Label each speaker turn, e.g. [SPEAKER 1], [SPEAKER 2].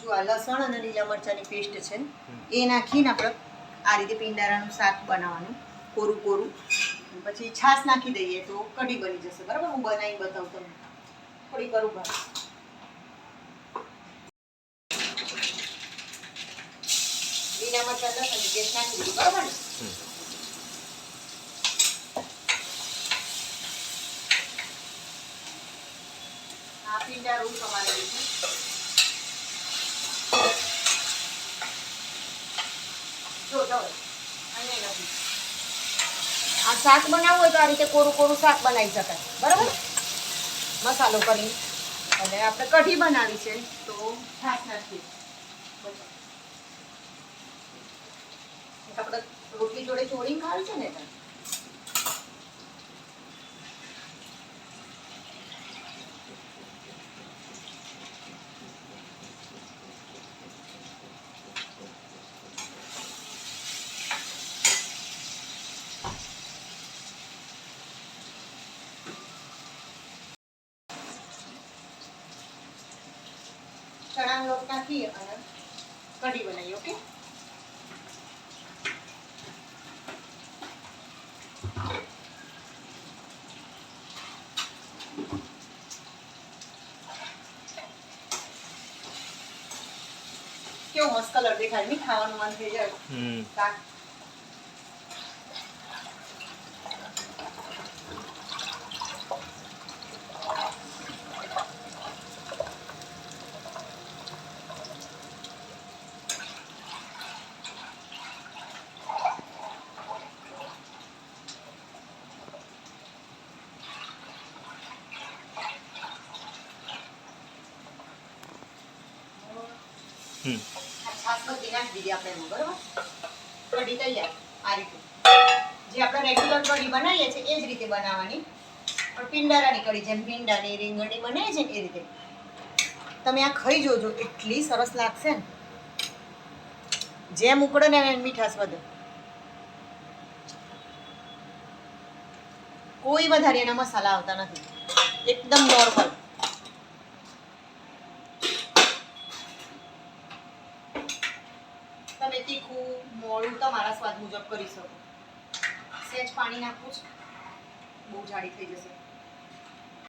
[SPEAKER 1] જો આ લસણ અને લીલા મરચાંની પેસ્ટ છે એ નાખીને આપણે આ રીતે પિંડારાનું શાક બનાવવાનું કોરું કોરું. પછી છાશ નાખી દઈએ તો કઢી બની જશે. બરાબર, હું બનાવી બતાવું તમને. થોડી કરું બસ. લીલા મરચાં લસણની પેસ્ટ નાખી દીધી. બરાબર ને? આ પિંડારું તમારે દીધું. જો અહીંયા નથી. આ શાક બનાવવું હોય તો આ રીતે કોરું કોરું શાક બનાવી શકાય. બરાબર, મસાલો કરી અને આપણે કઢી બનાવી છે તો છાશ નાખીએ. આપણે રોટલી જોડે ચોળીને ખાવી છે ને એટલે. ચણાનો લોટ નાખી અને કઢી બનાવી. ઓકે, કેવો મસ્ત કલર દેખાય નહીં? ખાવાનું મન થઈ જાય. શાક છાશ બધી નાખી દીધી આપણે એમાં. બરાબર, કઢી તૈયાર. આ રીતે જે આપણે રેગ્યુલર કઢી બનાવીએ છીએ એ જ રીતે બનાવવાની, પણ પિંડારાની કઢી જેમ ભીંડાની રીંગણની બનાવીએ છીએ ને એ રીતે. તમે આ ખાઈ જોજો, એટલી સરસ લાગશે ને. જેમ ઉકળે ને એમ મીઠાશ વધે. કોઈ વધારે એના મસાલા આવતા નથી, એકદમ નોર્મલ. તમે તીખું મોળું તમારા સ્વાદ મુજબ કરી શકો. સહેજ પાણી નાખવું છે, બહુ જાડી થઈ જશે.